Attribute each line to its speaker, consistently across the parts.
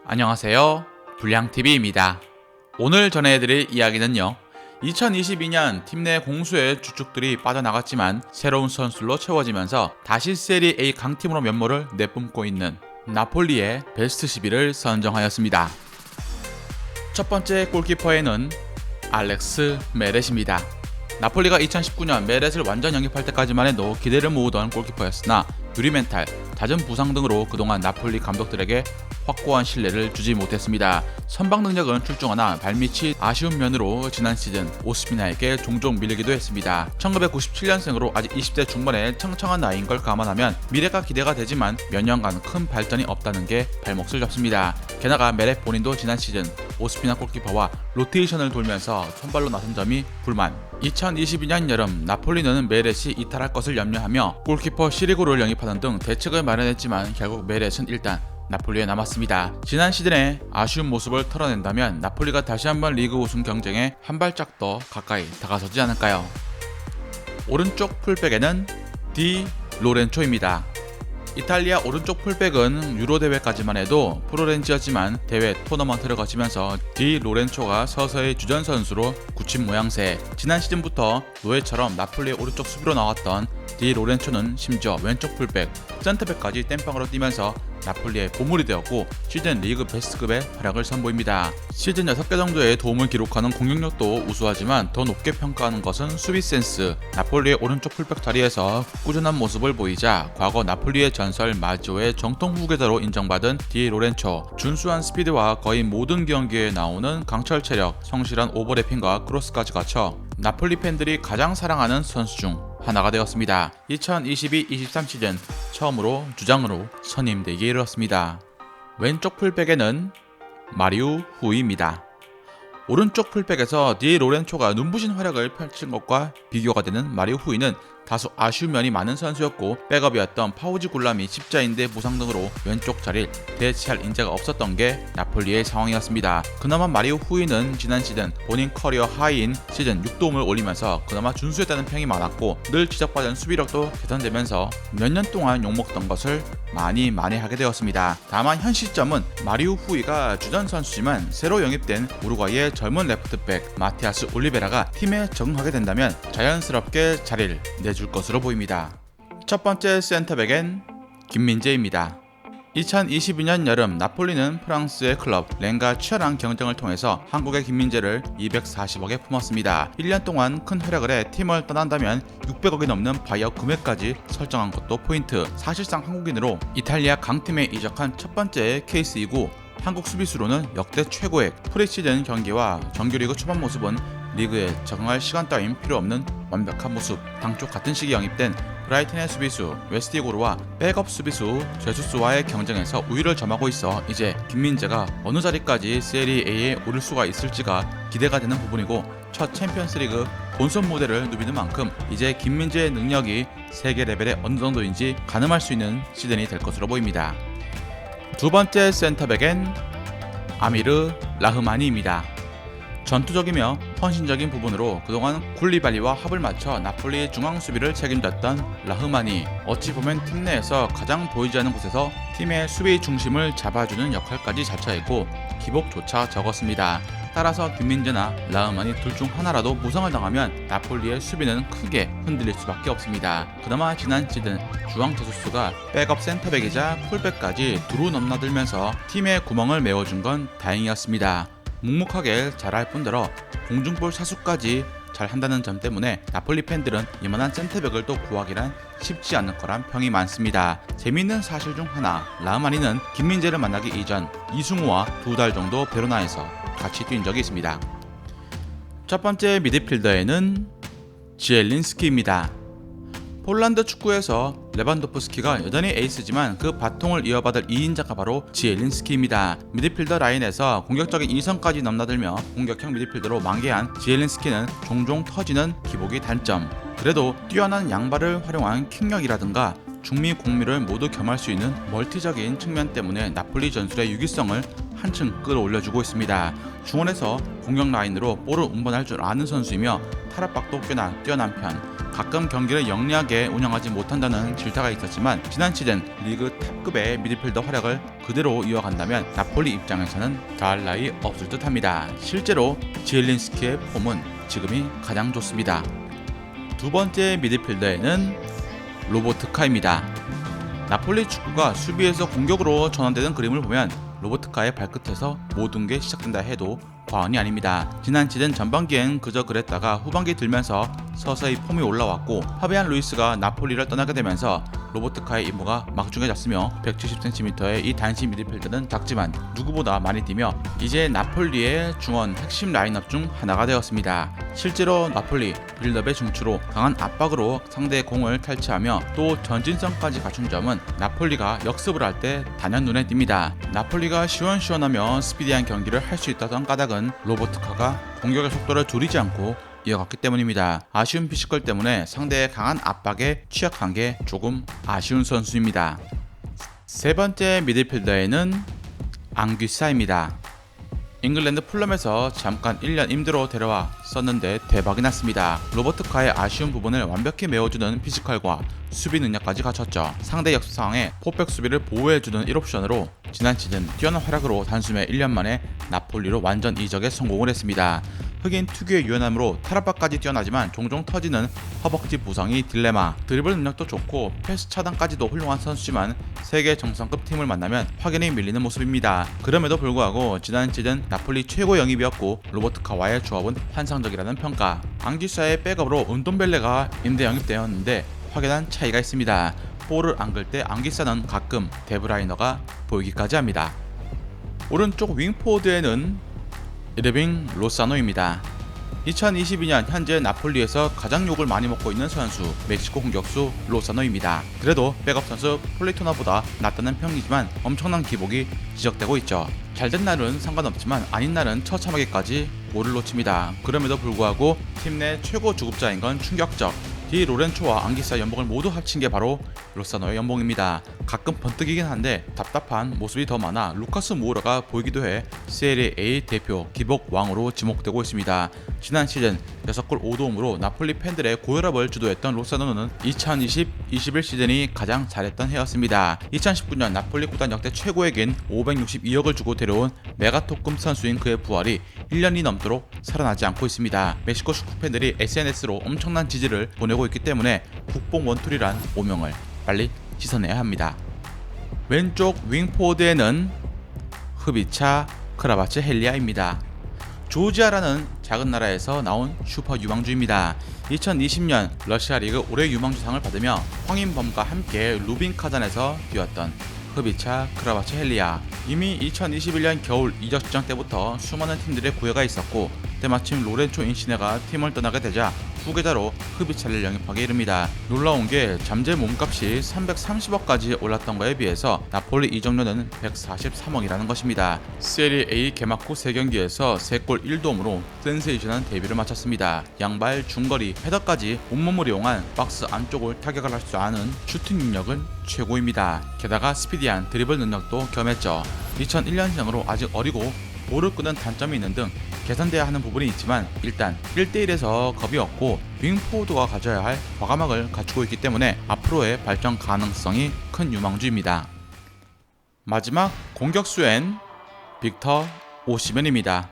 Speaker 1: 안녕하세요, 불량TV입니다. 오늘 전해드릴 이야기는요, 2022년 팀 내 공수의 주축들이 빠져나갔지만 새로운 선수로 채워지면서 다시 세리 A 강팀으로 면모를 내뿜고 있는 나폴리의 베스트 11을 선정하였습니다. 첫 번째 골키퍼에는 알렉스 메렛입니다. 나폴리가 2019년 메렛을 완전 영입할 때까지만 해도 기대를 모으던 골키퍼였으나 유리 멘탈, 잦은 부상 등으로 그동안 나폴리 감독들에게 확고한 신뢰를 주지 못했습니다. 선방 능력은 출중하나 발밑이 아쉬운 면으로 지난 시즌 오스미나에게 종종 밀리기도 했습니다. 1997년생으로 아직 20대 중반의 청청한 나이인 걸 감안하면 미래가 기대가 되지만 몇 년간 큰 발전이 없다는 게 발목을 잡습니다. 게다가 메렛 본인도 지난 시즌 오스미나 골키퍼와 로테이션을 돌면서 선발로 나선 점이 불만. 2022년 여름 나폴리는 메렛이 이탈할 것을 염려하며 골키퍼 시리고를 영입하는 등 대책을 마련했지만 결국 메렛은 일단 나폴리에 남았습니다. 지난 시즌에 아쉬운 모습을 털어낸다면 나폴리가 다시 한번 리그 우승 경쟁에 한 발짝 더 가까이 다가서지 않을까요? 오른쪽 풀백에는 디 로렌초입니다. 이탈리아 오른쪽 풀백은 유로 대회까지만 해도 프로렌즈였지만 대회 토너먼트를 거치면서 디 로렌초가 서서히 주전 선수로 굳힌 모양새. 지난 시즌부터 노예처럼 나폴리의 오른쪽 수비로 나왔던 디 로렌초는 심지어 왼쪽 풀백, 센터백까지 땜빵으로 뛰면서 나폴리의 보물이 되었고 시즌 리그 베스트급의 활약을 선보입니다. 시즌 6개 정도의 도움을 기록하는 공격력도 우수하지만 더 높게 평가하는 것은 수비 센스. 나폴리의 오른쪽 풀백 자리에서 꾸준한 모습을 보이자 과거 나폴리의 전설 마지오의 정통 후계자로 인정받은 디 로렌초. 준수한 스피드와 거의 모든 경기에 나오는 강철 체력, 성실한 오버래핑과 크로스까지 갖춰 나폴리 팬들이 가장 사랑하는 선수 중 하나가 되었습니다. 2022-23 시즌 처음으로 주장으로 선임되기에 이르렀습니다. 왼쪽 풀백에는 마리우 후이입니다. 오른쪽 풀백에서 디 로렌초가 눈부신 활약을 펼친 것과 비교가 되는 마리우 후이는 다소 아쉬운 면이 많은 선수였고 백업이었던 파우지 굴람이 십자인대 부상 등으로 왼쪽 자리를 대체할 인재가 없었던 게 나폴리의 상황이었습니다. 그나마 마리오 후이는 지난 시즌 본인 커리어 하이인 시즌 6도움을 올리면서 그나마 준수했다는 평이 많았고 늘 지적받은 수비력도 개선되면서 몇 년 동안 욕먹던 것을 많이 하게 되었습니다. 다만 현 시점은 마리오 후이가 주전 선수지만 새로 영입된 우루과이의 젊은 레프트백 마티아스 올리베라가 팀에 적응하게 된다면 자연스럽게 자리를 내줄 것으로 보입니다. 첫 번째 센터백엔 김민재입니다. 2022년 여름 나폴리는 프랑스의 클럽 렌과 치열한 경쟁을 통해서 한국의 김민재를 240억에 품었습니다. 1년 동안 큰 활약을 해 팀을 떠난다면 600억이 넘는 바이아웃 금액까지 설정한 것도 포인트. 사실상 한국인으로 이탈리아 강팀에 이적한 첫 번째 케이스이고 한국 수비수로는 역대 최고의 프리시즌 경기와 정규리그 초반 모습은 리그에 적응할 시간 따윈 필요 없는 완벽한 모습. 당초 같은 시기 영입된 브라이튼의 수비수 웨스티고르와 백업 수비수 제수스와의 경쟁에서 우위를 점하고 있어 이제 김민재가 어느 자리까지 세리A에 오를 수가 있을지가 기대가 되는 부분이고 첫 챔피언스리그 본선 무대를 누비는 만큼 이제 김민재의 능력이 세계 레벨에 어느 정도인지 가늠할 수 있는 시즌이 될 것으로 보입니다. 두 번째 센터백엔 아미르 라흐마니입니다. 전투적이며 헌신적인 부분으로 그동안 굴리발리와 합을 맞춰 나폴리의 중앙 수비를 책임졌던 라흐마니. 어찌 보면 팀 내에서 가장 보이지 않는 곳에서 팀의 수비 중심을 잡아주는 역할까지 자처했고 기복조차 적었습니다. 따라서 김민재나 라흐마니 둘 중 하나라도 부상을 당하면 나폴리의 수비는 크게 흔들릴 수밖에 없습니다. 그나마 지난 시즌 주앙 제수스가 백업 센터백이자 풀백까지 두루 넘나들면서 팀의 구멍을 메워준 건 다행이었습니다. 묵묵하게 잘할 뿐더러 공중볼 사수까지 잘한다는 점 때문에 나폴리 팬들은 이만한 센터백을 또 구하기란 쉽지 않을 거란 평이 많습니다. 재미있는 사실 중 하나, 라흐마니는 김민재를 만나기 이전 이승우와 2달 정도 베로나에서 같이 뛴 적이 있습니다. 첫 번째 미드필더에는 지엘린스키입니다. 폴란드 축구에서 레반도프스키가 여전히 에이스지만 그 바통을 이어받을 2인자가 바로 지엘린스키입니다. 미드필더 라인에서 공격적인 이성까지 넘나들며 공격형 미드필더로 만개한 지엘린스키는 종종 터지는 기복이 단점. 그래도 뛰어난 양발을 활용한 킥력이라든가 중미 공미를 모두 겸할 수 있는 멀티적인 측면 때문에 나폴리 전술의 유기성을 한층 끌어올려주고 있습니다. 중원에서 공격 라인으로 볼을 운반할 줄 아는 선수이며 탈압박도 꽤나 뛰어난 편. 가끔 경기를 영리하게 운영하지 못한다는 질타가 있었지만 지난 시즌 리그 탑급의 미드필더 활약을 그대로 이어간다면 나폴리 입장에서는 더할 나위 없을 듯합니다. 실제로 지엘린스키의 폼은 지금이 가장 좋습니다. 두 번째 미드필더에는 로보트카입니다. 나폴리 축구가 수비에서 공격으로 전환되는 그림을 보면 로보트카의 발끝에서 모든 게 시작된다 해도 과언이 아닙니다. 지난 시즌 전반기엔 그저 그랬다가 후반기 들면서 서서히 폼이 올라왔고 파비안 루이스가 나폴리를 떠나게 되면서 로보트카의 임무가 막중해졌으며 170cm의 이 단신 미드필더는 작지만 누구보다 많이 뛰며 이제 나폴리의 중원 핵심 라인업 중 하나가 되었습니다. 실제로 나폴리 빌드업의 중추로 강한 압박으로 상대의 공을 탈취하며 또 전진성까지 갖춘 점은 나폴리가 역습을 할 때 단연 눈에 띕니다. 나폴리가 시원시원하며 스피디한 경기를 할 수 있다던 까닭은 로보트카가 공격의 속도를 줄이지 않고 이어갔기 때문입니다. 아쉬운 피지컬 때문에 상대의 강한 압박에 취약한 게 조금 아쉬운 선수입니다. 세 번째 미드필더에는 앙귀사입니다. 잉글랜드 풀럼에서 잠깐 1년 임대로 데려와 썼는데 대박이 났습니다. 로버트카의 아쉬운 부분을 완벽히 메워주는 피지컬과 수비 능력까지 갖췄죠. 상대 역습 상황에 포백 수비를 보호해주는 1옵션으로 지난 시즌 뛰어난 활약으로 단숨에 1년 만에 나폴리로 완전 이적에 성공을 했습니다. 흑인 특유의 유연함으로 탈압박까지 뛰어나지만 종종 터지는 허벅지 부상이 딜레마. 드리블 능력도 좋고 패스 차단까지도 훌륭한 선수지만 세계 정상급 팀을 만나면 확연히 밀리는 모습입니다. 그럼에도 불구하고 지난 시즌 나폴리 최고 영입이었고 로버트카와의 조합은 환상적이라는 평가. 앙귀사의 백업으로 은돈벨레가 임대 영입되었는데 확연한 차이가 있습니다. 볼을 안글 때 앙귀사는 가끔 데브라이너가 보이기까지 합니다. 오른쪽 윙포드에는 이르빙 로사노입니다. 2022년 현재 나폴리에서 가장 욕을 많이 먹고 있는 선수 멕시코 공격수 로사노입니다. 그래도 백업 선수 폴리토나보다 낫다는 평이지만 엄청난 기복이 지적되고 있죠. 잘된 날은 상관없지만 아닌 날은 처참하게까지 골을 놓칩니다. 그럼에도 불구하고 팀 내 최고 주급자인 건 충격적. 디 로렌초와 앙기사 연봉을 모두 합친 게 바로 로사노의 연봉입니다. 가끔 번뜩이긴 한데 답답한 모습이 더 많아 루카스 모우라가 보이기도 해 세rie A 대표 기복 왕으로 지목되고 있습니다. 지난 시즌 6골 5도움으로 나폴리 팬들의 고혈압을 주도했던 로사노는 2020-21 시즌이 가장 잘했던 해였습니다. 2019년 나폴리 구단 역대 최고액인 562억을 주고 데려온 메가토급 선수인 그의 부활이 1년이 넘도록 살아나지 않고 있습니다. 멕시코 축구 팬들이 SNS로 엄청난 지지를 보내고 있기 때문에 국뽕 원툴이란 오명을 빨리 씻어내야 합니다. 왼쪽 윙포드에는 흐비차 크라바츠헬리아입니다. 조지아라는 작은 나라에서 나온 슈퍼 유망주입니다. 2020년 러시아 리그 올해 유망주상을 받으며 황인범과 함께 루빈카잔에서 뛰었던 흐비차 크라바츠헬리아. 이미 2021년 겨울 이적 시장 때부터 수많은 팀들의 구애가 있었고 때마침 로렌초 인시네가 팀을 떠나게 되자 후계자로 흐비차를 영입하게 이릅니다. 놀라운 게 잠재 몸값이 330억까지 올랐던 거에 비해서 나폴리 이적료는 143억이라는 것입니다. 세rie A 개막 후 3경기에서 3골 1도움으로 센세이션한 데뷔를 마쳤습니다. 양발, 중거리, 헤더까지 온몸을 이용한 박스 안쪽을 타격을 할 수 아는 슈팅 능력은 최고입니다. 게다가 스피디한 드리블 능력도 겸했죠. 2001년생으로 아직 어리고 볼을 끄는 단점이 있는 등 개선돼야 하는 부분이 있지만 일단 1대1에서 겁이 없고 윙포워드가 가져야 할 과감함을 갖추고 있기 때문에 앞으로의 발전 가능성이 큰 유망주입니다. 마지막 공격수엔 빅터 오시멘입니다.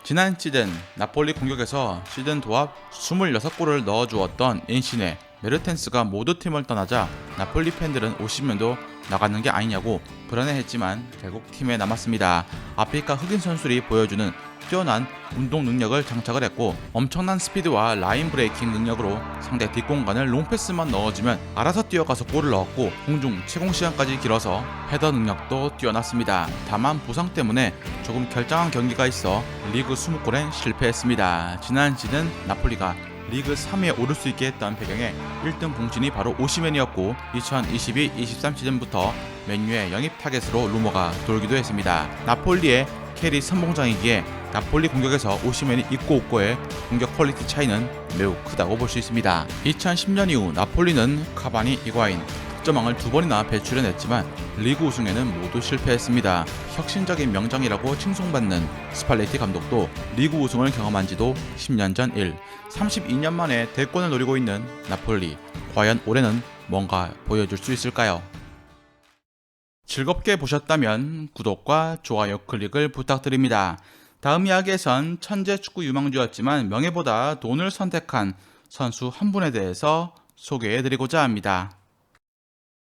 Speaker 1: 지난 시즌 나폴리 공격에서 시즌 도합 26골을 넣어주었던 인시네, 메르텐스가 모두 팀을 떠나자 나폴리 팬들은 오시멘도 나가는 게 아니냐고 불안해했지만 결국 팀에 남았습니다. 아프리카 흑인 선수들이 보여주는 뛰어난 운동 능력을 장착을 했고 엄청난 스피드와 라인 브레이킹 능력으로 상대 뒷공간을 롱패스만 넣어주면 알아서 뛰어가서 골을 넣었고 공중 채공 시간까지 길어서 헤더 능력도 뛰어났습니다. 다만 부상 때문에 조금 결장한 경기가 있어 리그 20골엔 실패했습니다. 지난 시즌 나폴리가 리그 3위에 오를 수 있게 했던 배경에 1등 공신이 바로 오시멘이었고 2022-23 시즌부터 맨유의 영입 타겟으로 루머가 돌기도 했습니다. 나폴리의 캐리 선봉장이기에 나폴리 공격에서 오시멘이 있고 없고의 공격 퀄리티 차이는 매우 크다고 볼 수 있습니다. 2010년 이후 나폴리는 카바니, 이과인, 득점왕을 2번이나 배출해냈지만 리그 우승에는 모두 실패했습니다. 혁신적인 명장이라고 칭송받는 스팔레티 감독도 리그 우승을 경험한 지도 10년 전 일, 32년 만에 대권을 노리고 있는 나폴리. 과연 올해는 뭔가 보여줄 수 있을까요? 즐겁게 보셨다면 구독과 좋아요 클릭을 부탁드립니다. 다음 이야기에선 천재 축구 유망주였지만 명예보다 돈을 선택한 선수 한 분에 대해서 소개해드리고자 합니다.